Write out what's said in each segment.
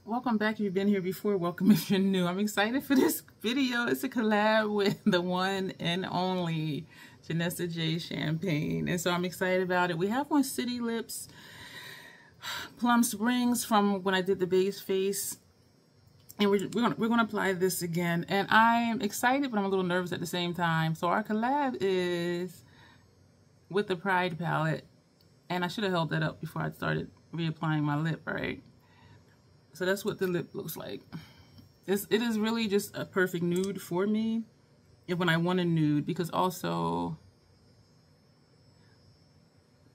Welcome back if you've been here before. Welcome if you're new. I'm excited for this video. It's a collab with the one and only Janessa J Champagne. And so I'm excited about it. We have on City Lips Plum Springs from when I did the base face. And we're gonna apply this again. And I'm excited, but I'm a little nervous at the same time. So our collab is with the Pride palette. And I should have held that up before I started reapplying my lip, right? So that's what the lip looks like. It is really just a perfect nude for me when I want a nude, because also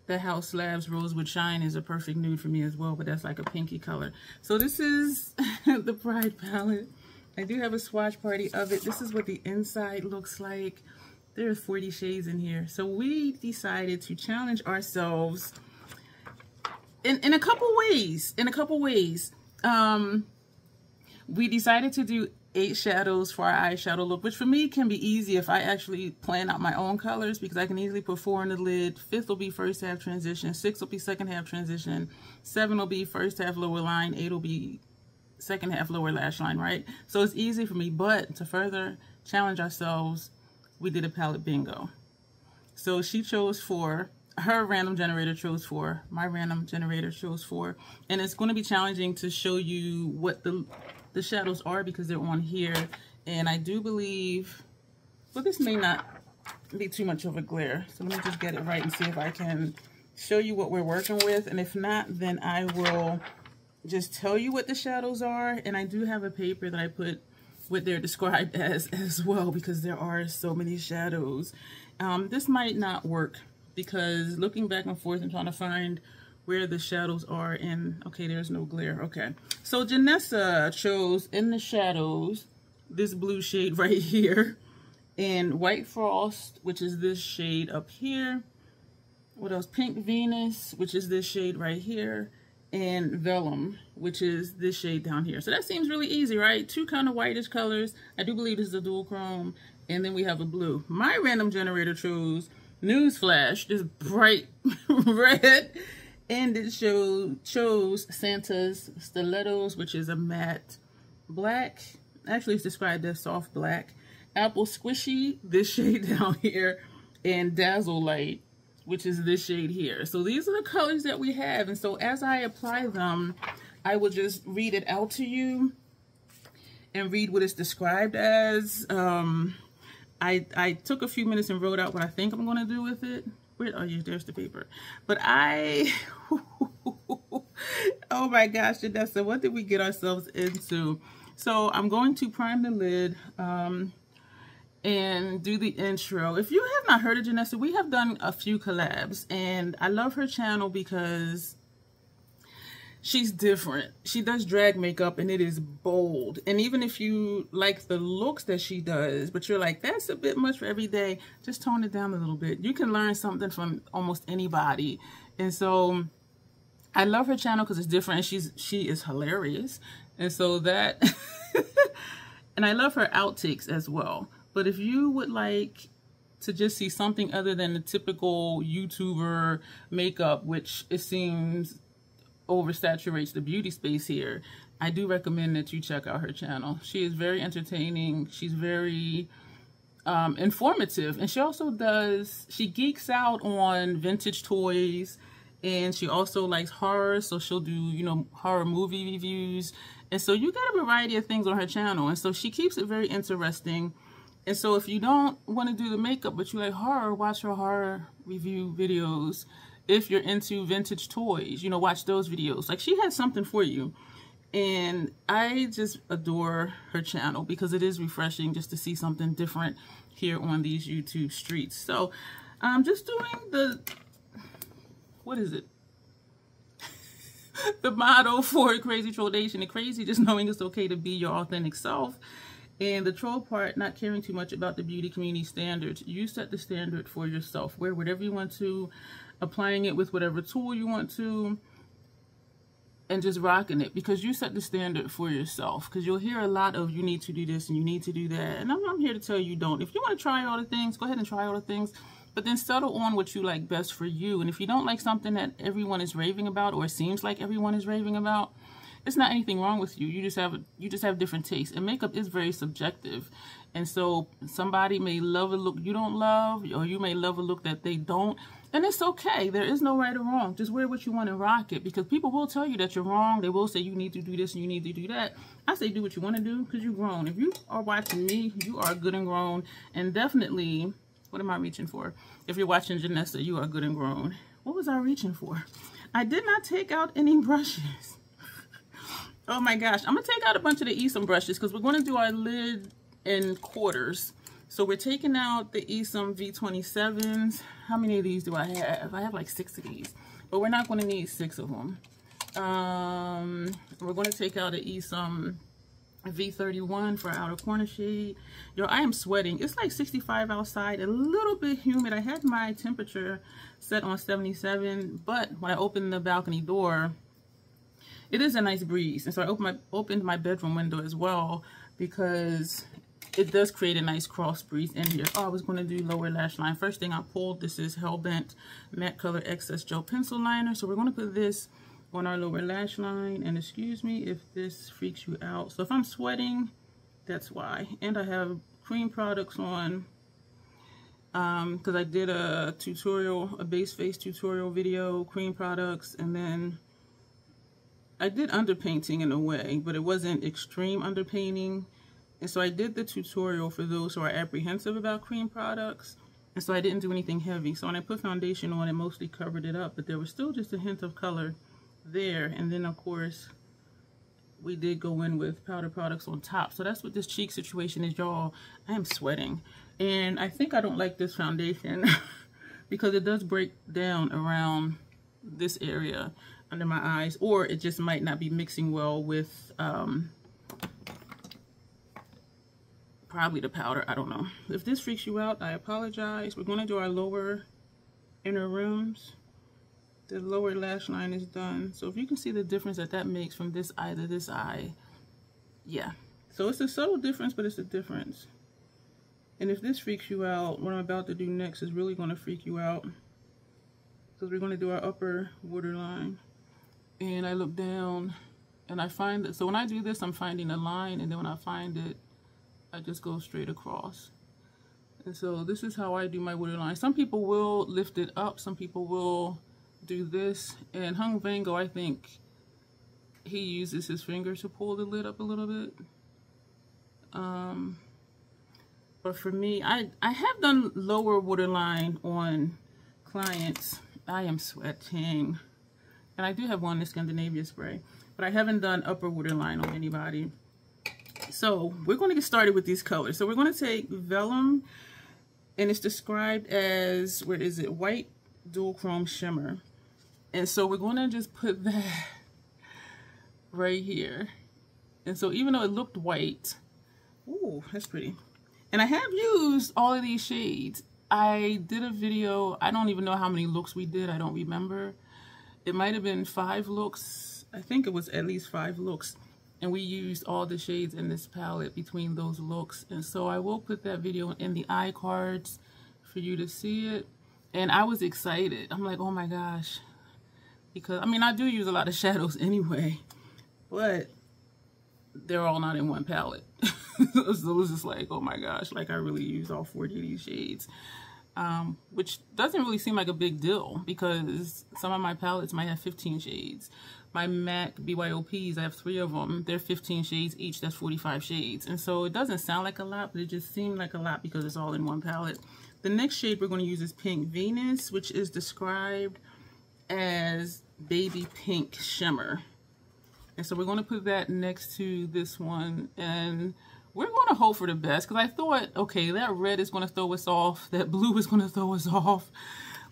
the House Labs Rosewood Shine is a perfect nude for me as well, but that's like a pinky color. So this is the Pride palette. I do have a swatch party of it. This is what the inside looks like. There's 40 shades in here. So we decided to challenge ourselves in a couple ways. We decided to do 8 shadows for our eyeshadow look, which for me can be easy if I actually plan out my own colors, because I can easily put 4 in the lid. 5th will be first half transition, 6 will be second half transition, 7 will be first half lower line, 8 will be second half lower lash line, right? So it's easy for me, but to further challenge ourselves, we did a palette bingo. So she chose 4. Her random generator chose 4. My random generator chose 4. And it's going to be challenging to show you what the shadows are, because they're on here. And I do believe, well, this may not be too much of a glare. So let me just get it right and see if I can show you what we're working with. And if not, then I will just tell you what the shadows are. And I do have a paper that I put what they're described as well, because there are so many shadows. This might not work, because looking back and forth and trying to find where the shadows are, and okay, there's no glare. Okay, so Janessa chose in the shadows this blue shade right here, and White Frost, which is this shade up here. What else? Pink Venus, which is this shade right here, and Vellum, which is this shade down here. So that seems really easy, right? 2 kind of whitish colors. I do believe this is a dual chrome, and then we have a blue. My random generator chose, newsflash, this bright red, and it chose Santa's Stilettos, which is a matte black. Actually, it's described as soft black. Apple Squishy, this shade down here, and Dazzle Light, which is this shade here. So these are the colors that we have. And so as I apply them, I will just read it out to you and read what it's described as. I took a few minutes and wrote out what I think I'm going to do with it. Where, oh yeah, there's the paper. But oh my gosh, Janessa, what did we get ourselves into? So I'm going to prime the lid and do the intro. If you have not heard of Janessa, we have done a few collabs, and I love her channel because she's different. She does drag makeup, and it is bold. And even if you like the looks that she does, but you're like, that's a bit much for every day, just tone it down a little bit. You can learn something from almost anybody. And so I love her channel because it's different, and she is hilarious. And so that, and I love her outtakes as well. But if you would like to just see something other than the typical YouTuber makeup, which it seems oversaturates the beauty space here, I do recommend that you check out her channel. She is very entertaining. She's very informative, and she also she geeks out on vintage toys, and she also likes horror, so she'll do, you know, horror movie reviews. And so you got a variety of things on her channel, and so she keeps it very interesting. And so if you don't want to do the makeup, but you like horror, watch her horror review videos. If you're into vintage toys, you know, watch those videos. Like, she has something for you. And I just adore her channel because it is refreshing just to see something different here on these YouTube streets. So I'm just doing the, what is it? The motto for Crazy Troll Nation. The crazy, just knowing it's okay to be your authentic self. And the troll part, not caring too much about the beauty community standards. You set the standard for yourself. Wear whatever you want to, applying it with whatever tool you want to, and just rocking it, because you set the standard for yourself. Because you'll hear a lot of, you need to do this and you need to do that. And I'm here to tell you, don't. If you want to try all the things, go ahead and try all the things. But then settle on what you like best for you. And if you don't like something that everyone is raving about, or seems like everyone is raving about, it's not anything wrong with you. You just have different tastes, and makeup is very subjective. And so somebody may love a look you don't love, or you may love a look that they don't. And it's okay. There is no right or wrong. Just wear what you want and rock it, because people will tell you that you're wrong. They will say you need to do this and you need to do that. I say do what you want to do, because you're grown. If you are watching me, you are good and grown. And definitely, what am I reaching for? If you're watching Janessa, you are good and grown. What was I reaching for? I did not take out any brushes. Oh my gosh. I'm going to take out a bunch of the Esom brushes, because we're going to do our lid in quarters. So we're taking out the Esom V27s. How many of these do I have? I have like 6 of these, but we're not going to need 6 of them. We're going to take out the Esom V31 for our outer corner shade. Yo, I am sweating. It's like 65 outside, a little bit humid. I had my temperature set on 77, but when I opened the balcony door, it is a nice breeze. And so I opened my bedroom window as well, because it does create a nice cross breeze in here. Oh, I was going to do lower lash line. First thing I pulled, this is Hellbent Matte Color Excess Gel Pencil Liner. So we're going to put this on our lower lash line. And excuse me if this freaks you out. So if I'm sweating, that's why. And I have cream products on, because I did a tutorial, a base face tutorial video, cream products. And then I did underpainting in a way, but it wasn't extreme underpainting. And so I did the tutorial for those who are apprehensive about cream products. And so I didn't do anything heavy. So when I put foundation on, it mostly covered it up, but there was still just a hint of color there. And then of course, we did go in with powder products on top. So that's what this cheek situation is, y'all. I am sweating. And I think I don't like this foundation because it does break down around this area under my eyes, or it just might not be mixing well with, probably the powder. I don't know. If this freaks you out, I apologize. We're going to do our lower inner rims. The lower lash line is done. So if you can see the difference that makes from this eye to this eye. Yeah. So it's a subtle difference, but it's a difference. And if this freaks you out, what I'm about to do next is really going to freak you out. Because we're going to do our upper waterline. And I look down and I find that, so when I do this, I'm finding a line, and then when I find it, I just go straight across. And so this is how I do my waterline. Some people will lift it up. Some people will do this. And Hung Vango, I think he uses his finger to pull the lid up a little bit. But for me, I have done lower waterline on clients. I am sweating. And I do have one in Scandinavia spray. But I haven't done upper waterline on anybody. So we're going to get started with these colors. So we're going to take Vellum, and it's described as, where is it? White Dual Chrome Shimmer. And so we're going to just put that right here. And so even though it looked white, ooh, that's pretty. And I have used all of these shades. I did a video, I don't even know how many looks we did, I don't remember. It might have been 5 looks. I think it was at least 5 looks. And we used all the shades in this palette between those looks. And so I will put that video in the iCards for you to see it. And I was excited. I'm like, oh my gosh. Because, I mean, I do use a lot of shadows anyway. But they're all not in one palette. So it's just like, oh my gosh. Like, I really used all 40 of these shades. Which doesn't really seem like a big deal, because some of my palettes might have 15 shades. My MAC BYOPs, I have 3 of them. They're 15 shades each. That's 45 shades. And so it doesn't sound like a lot, but it just seemed like a lot because it's all in one palette. The next shade we're going to use is Pink Venus, which is described as Baby Pink Shimmer. And so we're going to put that next to this one. And we're going to hope for the best, because I thought, okay, that red is going to throw us off. That blue is going to throw us off.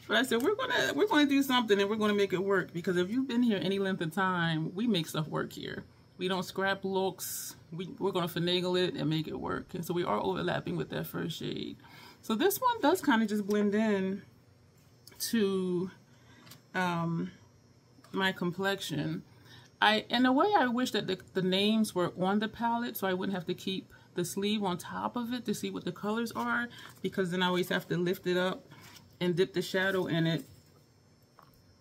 But I said, we're going to do something, and we're going to make it work. Because if you've been here any length of time, we make stuff work here. We don't scrap looks. We're going to finagle it and make it work. And so we are overlapping with that first shade. So this one does kind of just blend in to my complexion. In a way, I wish that the names were on the palette, so I wouldn't have to keep the sleeve on top of it to see what the colors are, because then I always have to lift it up and dip the shadow in it.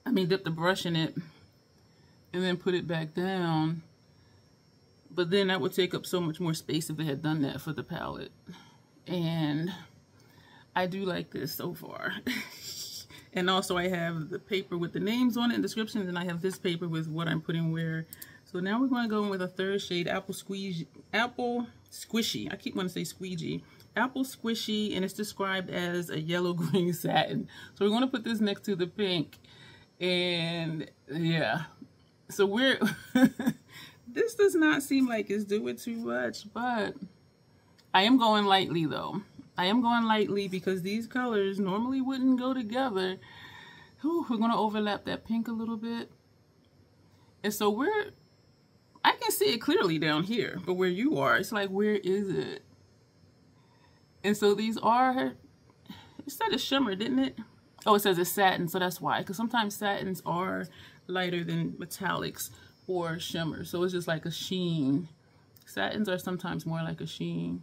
I mean, dip the brush in it and then put it back down but then that would take up so much more space if they had done that for the palette. And I do like this so far. And also I have the paper with the names on it and descriptions, and I have this paper with what I'm putting where. So now we're going to go in with a third shade, Apple Squishy. I keep wanting to say squeegee. Apple Squishy, and it's described as a yellow-green satin. So we're going to put this next to the pink. And yeah, so we're this does not seem like it's doing too much, but I am going lightly though. I am going lightly because these colors normally wouldn't go together. Ooh, we're going to overlap that pink a little bit. And so I can see it clearly down here, but where you are, it's like, where is it? And so these are, it said a shimmer, didn't it? Oh, it says it's satin, so that's why. Because sometimes satins are lighter than metallics or shimmer. So it's just like a sheen. Satins are sometimes more like a sheen.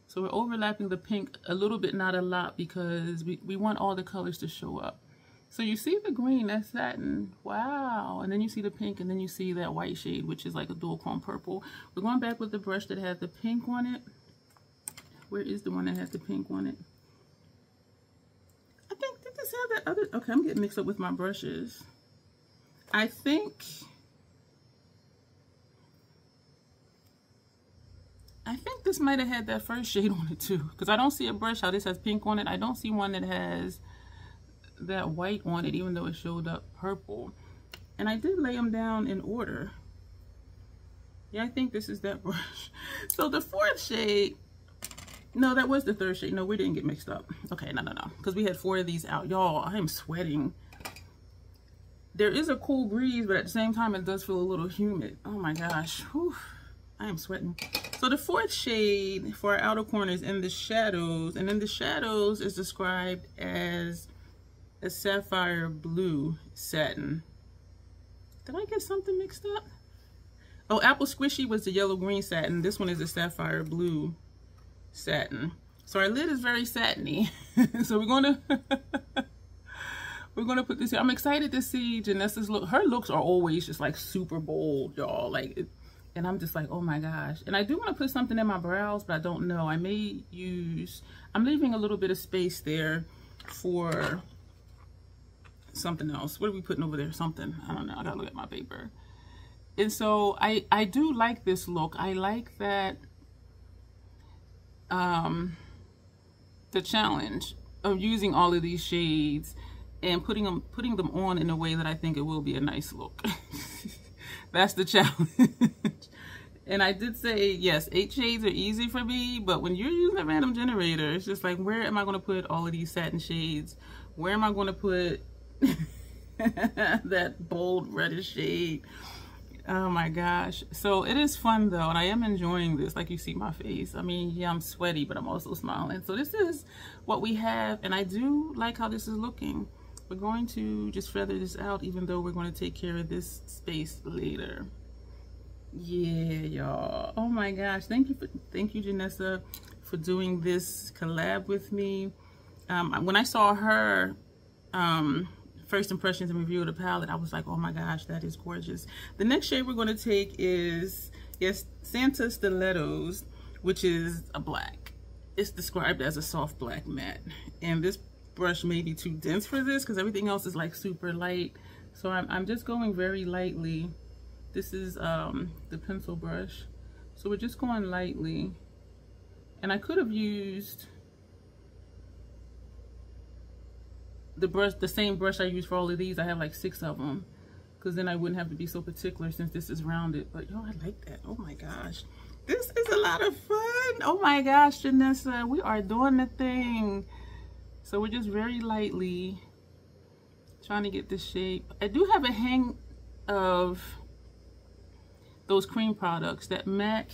So we're overlapping the pink a little bit, not a lot, because we want all the colors to show up. So you see the green, that's satin. Wow. And then you see the pink, and then you see that white shade, which is like a dual chrome purple. We're going back with the brush that had the pink on it. Where is the one that has the pink on it? I think, did this have that other? Okay, I'm getting mixed up with my brushes. I think this might have had that first shade on it too, because I don't see a brush how this has pink on it. I don't see one that has that white on it, even though it showed up purple. And I did lay them down in order. Yeah, I think this is that brush. So the fourth shade, no, that was the third shade. No, we didn't get mixed up. Okay, no, because we had 4 of these out. Y'all, I am sweating. There is a cool breeze, but at the same time, it does feel a little humid. Oh my gosh. Whew. I am sweating. So the fourth shade for our outer corners in the shadows, and in the shadows is described as a sapphire blue satin. Did I get something mixed up? Oh, Apple Squishy was the yellow-green satin. This one is the sapphire blue satin. So our lid is very satiny. So we're gonna put this here. I'm excited to see Janessa's look. Her looks are always just like super bold, y'all. Like, and I'm just like, oh my gosh. And I do want to put something in my brows, but I don't know. I may use, I'm leaving a little bit of space there for something else. What are we putting over there? Something. I don't know. I gotta look at my paper. And so I do like this look. I like that the challenge of using all of these shades and putting them on in a way that I think it will be a nice look. That's the challenge. And I did say, yes, 8 shades are easy for me, but when you're using a random generator, it's just like, where am I going to put all of these satin shades? Where am I going to put that bold reddish shade? Oh my gosh. So it is fun though, and I am enjoying this. Like, you see my face. I mean, yeah, I'm sweaty, but I'm also smiling. So this is what we have, and I do like how this is looking. We're going to just feather this out, even though we're going to take care of this space later. Yeah, y'all. Oh my gosh. Thank you, Janessa, for doing this collab with me. When I saw her first impressions and review of the palette, I was like, oh my gosh, that is gorgeous. The next shade we're going to take is, yes, Santa Stilettos, which is a black. It's described as a soft black matte, and this brush may be too dense for this because everything else is like super light. So I'm just going very lightly. This is the pencil brush, so we're just going lightly. And I could have used the same brush I use for all of these. I have like 6 of them, because then I wouldn't have to be so particular since this is rounded. But yo, I like that. Oh my gosh, this is a lot of fun. Oh my gosh, Janessa, we are doing the thing. So we're just very lightly trying to get this shape. I do have a hang of those cream products, that MAC.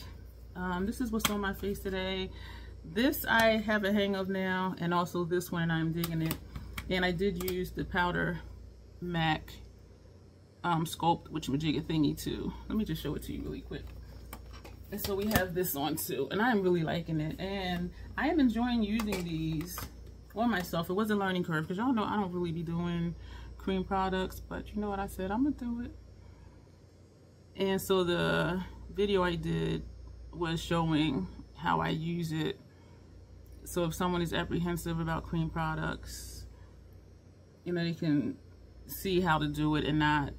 This is what's on my face today. This I have a hang of now, and also this one, I'm digging it. And I did use the powder MAC sculpt witchamajigga thingy too. Let me just show it to you really quick. And so we have this on too, and I'm really liking it, and I am enjoying using these on myself. It was a learning curve, because y'all know I don't really be doing cream products, but you know what I said, I'm gonna do it. And so the video I did was showing how I use it. So if someone is apprehensive about cream products, you know, they can see how to do it and not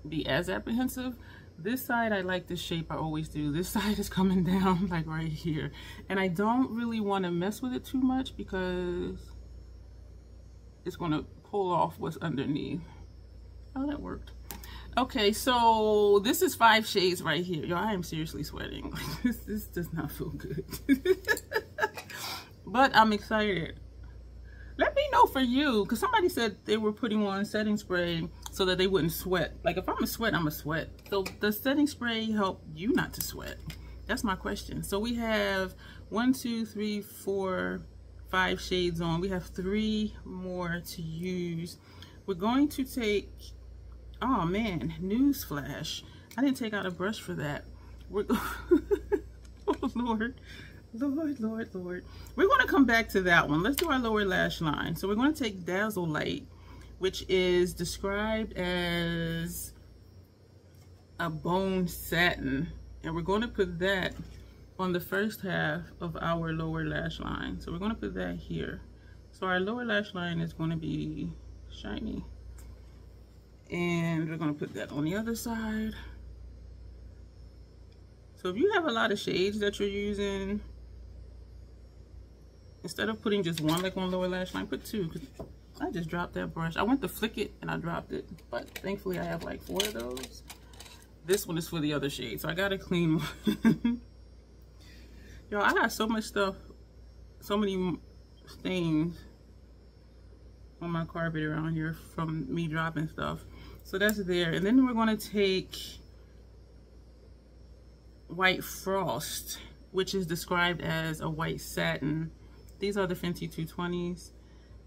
be as apprehensive. This side, I like this shape, I always do. This side is coming down like right here. And I don't really want to mess with it too much because it's going to pull off what's underneath. Oh, that worked. Okay, so this is 5 shades right here. Yo, I am seriously sweating. This does not feel good. But I'm excited. Let me know for you, because somebody said they were putting on setting spray so that they wouldn't sweat. Like, if I'm a sweat, I'm a sweat. So does setting spray help you not to sweat? That's my question. So we have 1, 2, 3, 4, 5 shades on. We have 3 more to use. We're going to take, oh man, newsflash. I didn't take out a brush for that. We're oh Lord. Lord, Lord, Lord. We're going to come back to that one. Let's do our lower lash line. So we're going to take Dazzle Light, which is described as a bone satin. And we're going to put that on the first half of our lower lash line. So we're going to put that here. So our lower lash line is going to be shiny. And we're going to put that on the other side. So if you have a lot of shades that you're using, instead of putting just one like on lower lash line, put 2. Cause I just dropped that brush. I went to flick it and I dropped it. But thankfully I have like 4 of those. This one is for the other shade, so I got a clean one. Yo, I got so much stuff, so many stains on my carpet around here from me dropping stuff. So that's there. And then we're going to take White Frost, which is described as a white satin. These are the Fenty 220s.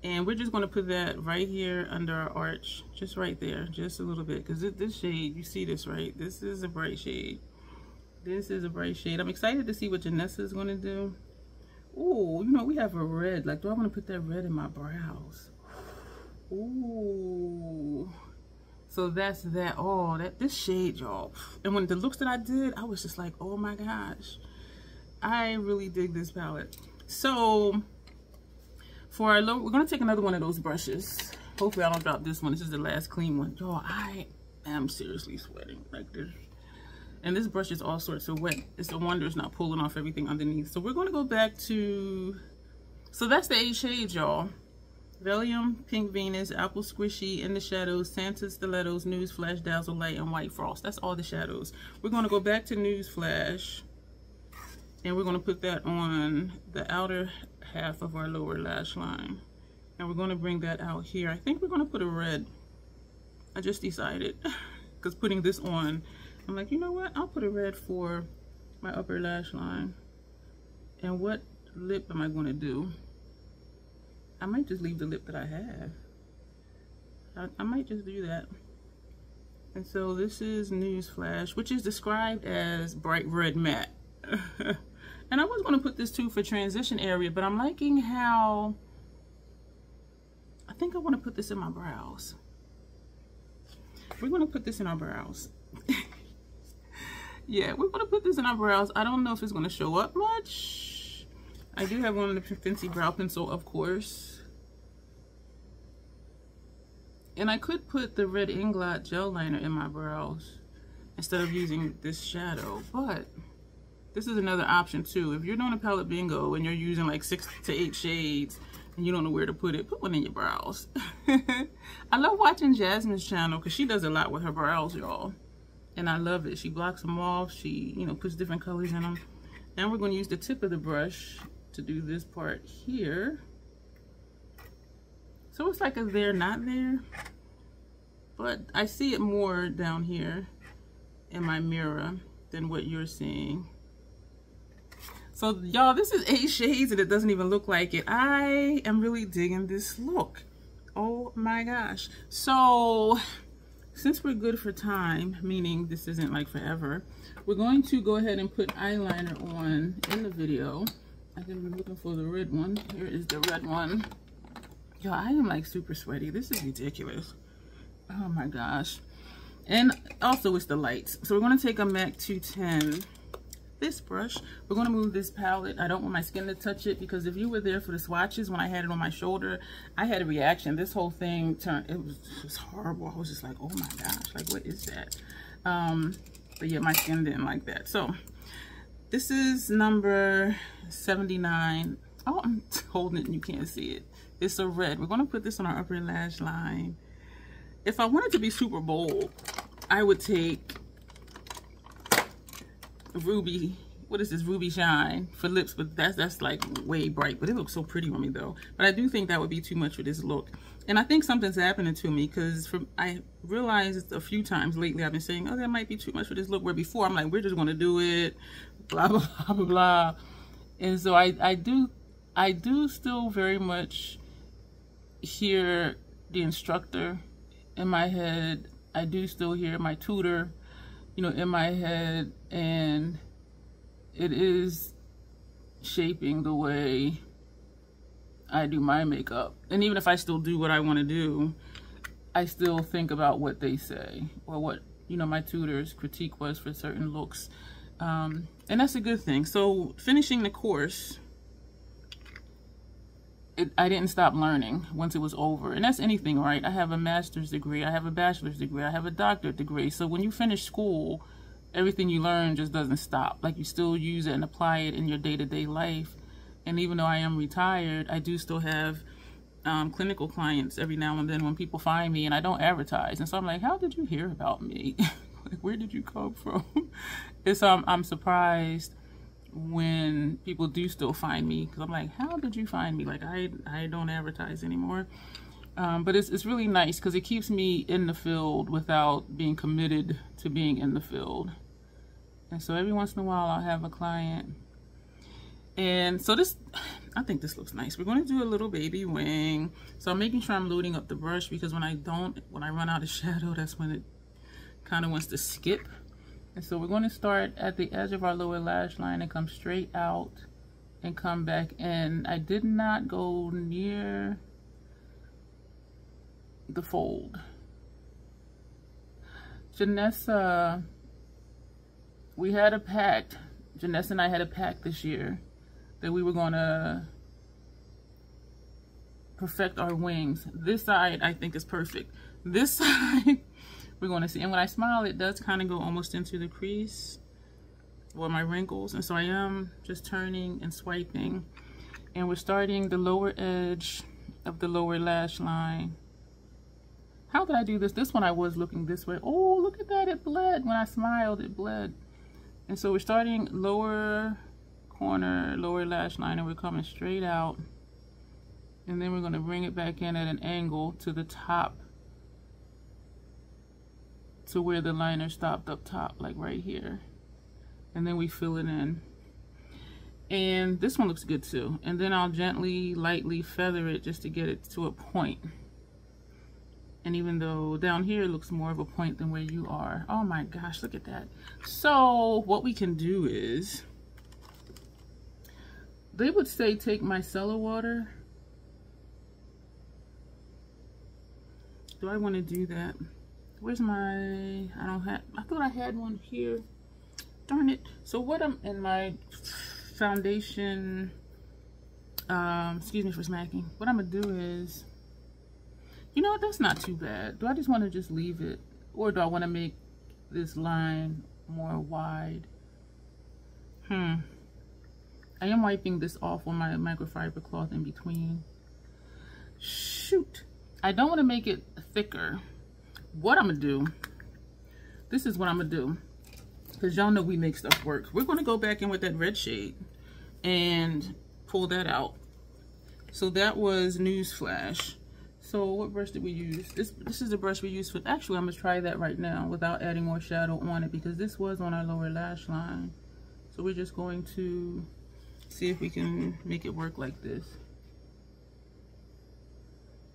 And we're just going to put that right here under our arch, just right there, just a little bit. Because this shade, you see this, right? This is a bright shade. This is a bright shade. I'm excited to see what Janessa is going to do. Ooh, you know, we have a red. Like, do I want to put that red in my brows? Ooh. So that's that. Oh, this shade, y'all. And when the looks that I did, I was just like, oh my gosh. I really dig this palette. So for our low, we're going to take another one of those brushes. Hopefully I don't drop this one. This is the last clean one. Y'all, I am seriously sweating like this. And this brush is all sorts of wet. It's a wonder it's not pulling off everything underneath. So we're going to go back to, so that's the 8 shades, y'all. Valium, Pink Venus, Apple Squishy, In the Shadows, Santa Stilettos, Newsflash, Dazzle Light, and White Frost. That's all the shadows. We're going to go back to Newsflash. And we're going to put that on the outer half of our lower lash line. And we're going to bring that out here. I think we're going to put a red. I just decided. Because putting this on, I'm like, you know what? I'll put a red for my upper lash line. And what lip am I going to do? I might just leave the lip that I have. I might just do that. And so this is Newsflash, which is described as bright red matte. And I was going to put this too for transition area, but I'm liking how, I think I want to put this in my brows. We're going to put this in our brows. Yeah, we're going to put this in our brows. I don't know if it's going to show up much. I do have one of the Fenty brow pencil, of course. And I could put the red Inglot gel liner in my brows instead of using this shadow, but this is another option too. If you're doing a palette bingo and you're using like 6 to 8 shades and you don't know where to put it, put one in your brows. I love watching Jasmine's channel because she does a lot with her brows, y'all. And I love it. She blocks them off. She, you know, puts different colors in them. And we're going to use the tip of the brush to do this part here. So it's like a there, not there. But I see it more down here in my mirror than what you're seeing. So y'all, this is 8 shades and it doesn't even look like it. I am really digging this look. Oh my gosh. So since we're good for time, meaning this isn't like forever, we're going to go ahead and put eyeliner on in the video. I've been looking for the red one. Here is the red one. Yo, I am like super sweaty. This is ridiculous. Oh my gosh. And also it's the lights. So we're going to take a MAC 210. This brush, we're going to move this palette. I don't want my skin to touch it, because if you were there for the swatches when I had it on my shoulder, I had a reaction. This whole thing turned, it was horrible. I was just like, oh my gosh, like what is that? But yeah, my skin didn't like that. So this is number 79. Oh, I'm holding it and you can't see it. It's a red. We're going to put this on our upper lash line. If I wanted to be super bold, I would take Ruby, what is this, Ruby Shine for lips, but that's like way bright, but it looks so pretty on me though. But I do think that would be too much for this look. And I think something's happening to me, because I realized a few times lately I've been saying, oh, that might be too much for this look, where before I'm like, we're just gonna do it, blah blah blah blah blah. And so I do still very much hear the instructor in my head. I do still hear my tutor, you know, in my head, and it is shaping the way I do my makeup. And even if I still do what I want to do, I still think about what they say, or what, you know, my tutor's critique was for certain looks. And that's a good thing. So finishing the course, I didn't stop learning once it was over. And that's anything, right? I have a master's degree, I have a bachelor's degree, I have a doctorate degree. So when you finish school, everything you learn just doesn't stop. Like, you still use it and apply it in your day-to-day life. And even though I am retired, I do still have clinical clients every now and then when people find me, and I don't advertise. And so I'm like, how did you hear about me? Like, where did you come from? And so I'm surprised when people do still find me, because I'm like, how did you find me? Like, I don't advertise anymore. But it's really nice, because it keeps me in the field without being committed to being in the field. And so every once in a while I'll have a client. And so this, I think this looks nice. We're going to do a little baby wing. So I'm making sure I'm loading up the brush, because when I run out of shadow, that's when it kind of wants to skip. And so we're going to start at the edge of our lower lash line and come straight out and come back in. I did not go near the fold. Janessa, we had a pact, Janessa and I had a pact this year that we were going to perfect our wings. This side I think is perfect. This side we're going to see. And when I smile, it does kind of go almost into the crease or my wrinkles. And so I am just turning and swiping. And we're starting the lower edge of the lower lash line. How did I do this? This one I was looking this way. Oh, look at that. It bled. When I smiled, it bled. And so we're starting lower corner, lower lash line, and we're coming straight out. And then we're going to bring it back in at an angle to the top, to where the liner stopped up top, like right here. And then we fill it in. And this one looks good too. And then I'll gently, lightly feather it just to get it to a point. And even though down here it looks more of a point than where you are. Oh my gosh, look at that. So what we can do is, they would say take micellar water. Do I want to do that? Where's my, I thought I had one here. Darn it. So what I'm in my foundation, excuse me for smacking. What I'm gonna do is, you know what, that's not too bad. Do I just want to just leave it? Or do I want to make this line more wide? I am wiping this off on my microfiber cloth in between. Shoot. I don't want to make it thicker. What I'm gonna do, this is what I'm gonna do, because y'all know we make stuff work. We're gonna go back in with that red shade and pull that out. So that was Newsflash. So what brush did we use? This is the brush we used for, actually I'm gonna try that right now without adding more shadow on it, because this was on our lower lash line. So we're just going to see if we can make it work like this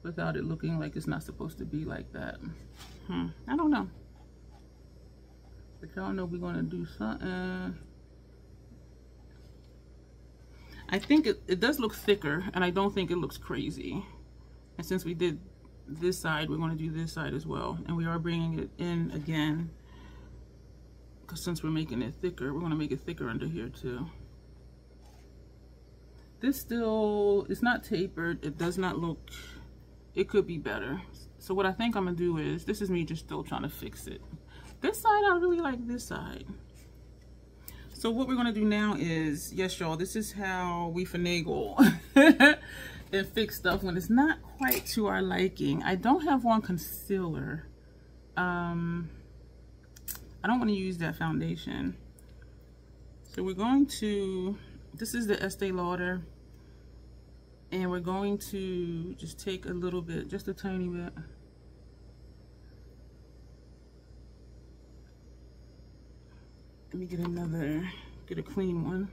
without it looking like it's not supposed to be like that. I don't know. But y'all know we're gonna do something. I think it does look thicker, and I don't think it looks crazy. And since we did this side, we're going to do this side as well. And we are bringing it in again, because since we're making it thicker, we're going to make it thicker under here too. This still, it's not tapered. It does not look, it could be better. So what I think I'm going to do is, this is me just still trying to fix it. This side, I really like this side. So what we're going to do now is, yes y'all, this is how we finagle and fix stuff when it's not quite to our liking. I don't have on concealer. I don't want to use that foundation. So we're going to, this is the Estee Lauder, and we're going to just take a little bit, just a tiny bit. Let me get another, get a clean one.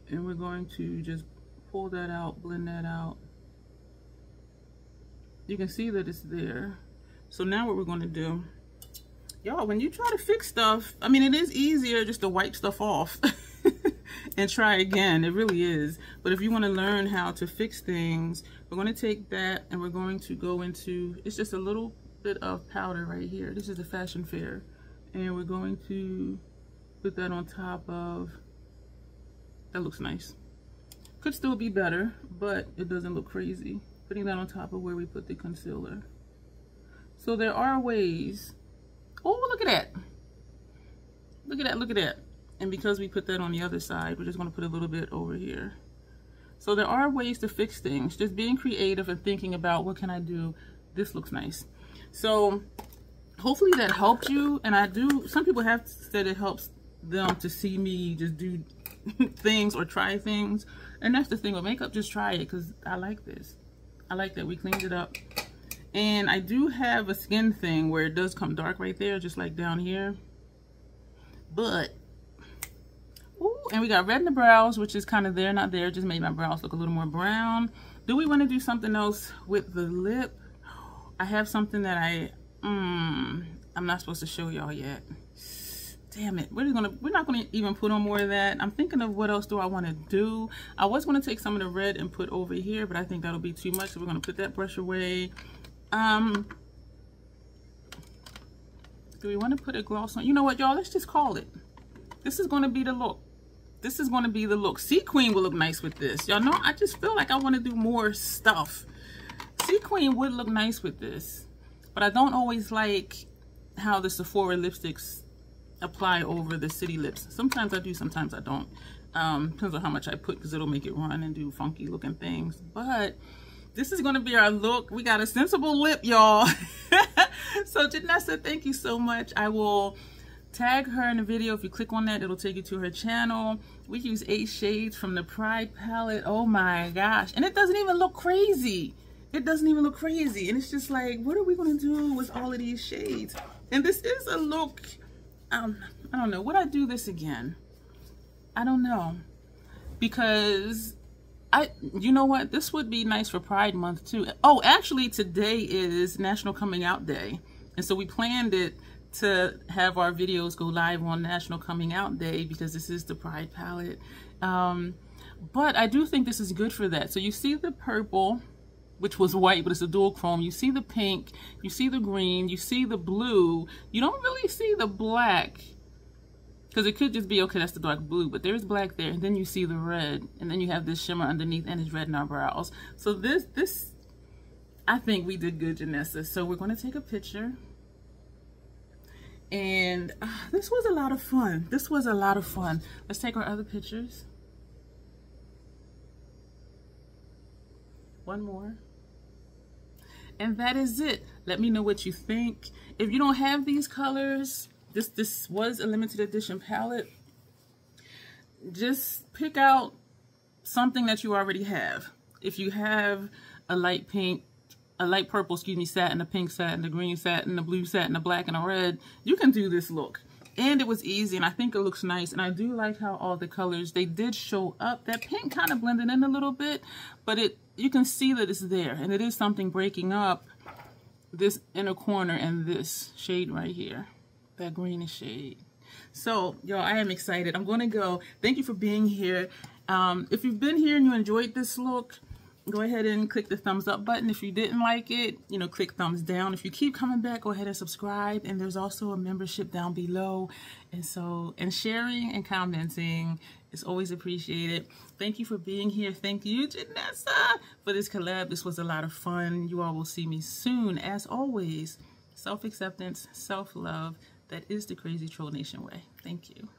And we're going to just pull that out, blend that out. You can see that it's there. So now what we're going to do, y'all, when you try to fix stuff, I mean, it is easier just to wipe stuff off and try again. It really is. But if you want to learn how to fix things, we're going to take that and we're going to go into, it's just a little bit of powder right here. This is the Fashion Fair. And we're going to put that on top of, that looks nice. Could still be better, but it doesn't look crazy. Putting that on top of where we put the concealer. So there are ways. Oh, look at that. Look at that, look at that. And because we put that on the other side, we're just going to put a little bit over here. So there are ways to fix things. Just being creative and thinking about, what can I do? This looks nice. So hopefully that helped you. And I do, some people have said it helps them to see me just do things or try things. And that's the thing with makeup, just try it, because I like this. I like that we cleaned it up. And I do have a skin thing where it does come dark right there, just like down here. But, ooh, and we got red in the brows, which is kind of there, not there. Just made my brows look a little more brown. Do we want to do something else with the lip? I have something that I'm not supposed to show y'all yet. Damn it, we're not gonna even put on more of that. I'm thinking of what else do I want to do. I was going to take some of the red and put over here, but I think that'll be too much, so we're going to put that brush away. Do we want to put a gloss on? You know what, y'all, let's just call it. This is going to be the look. This is going to be the look. Sea Queen will look nice with this. Y'all know, I just feel like I want to do more stuff. Sea Queen would look nice with this, but I don't always like how the Sephora lipsticks apply over the City Lips. Sometimes I do, sometimes I don't. Depends on how much I put, because it'll make it run and do funky looking things. But this is going to be our look. We got a sensible lip, y'all. So Janessa, thank you so much. I will tag her in the video. If you click on that, it'll take you to her channel. We use 8 shades from the Pride palette. Oh my gosh. And it doesn't even look crazy. It doesn't even look crazy. And it's just like, what are we going to do with all of these shades? And this is a look, I don't know. Would I do this again? I don't know. Because you know what? This would be nice for Pride Month too. Oh, actually today is National Coming Out Day. And so we planned it to have our videos go live on National Coming Out Day, because this is the Pride palette. But I do think this is good for that. So you see the purple, which was white, but it's a dual chrome. You see the pink, you see the green, you see the blue. You don't really see the black, because it could just be, okay, that's the dark blue, but there's black there. And then you see the red, and then you have this shimmer underneath, and it's red in our brows. So this, I think we did good, Janessa. So we're going to take a picture. And this was a lot of fun. This was a lot of fun. Let's take our other pictures. One more. And that is it. Let me know what you think. If you don't have these colors, this was a limited edition palette. Just pick out something that you already have. If you have a light pink, a light purple, excuse me, satin, a pink satin, a green satin, a blue satin, a black, and a red, you can do this look. And it was easy, and I think it looks nice. And I do like how all the colors, they did show up. That pink kind of blended in a little bit, but you can see that it's there. And it is something breaking up this inner corner and this shade right here, that greenish shade. So, y'all, I am excited. I'm going to go. Thank you for being here. If you've been here and you enjoyed this look, go ahead and click the thumbs up button. If you didn't like it, you know, click thumbs down. If you keep coming back, go ahead and subscribe. And there's also a membership down below. And sharing and commenting is always appreciated. Thank you for being here. Thank you, Janessa, for this collab. This was a lot of fun. You all will see me soon. As always, self-acceptance, self-love. That is the Crazy Troll Nation way. Thank you.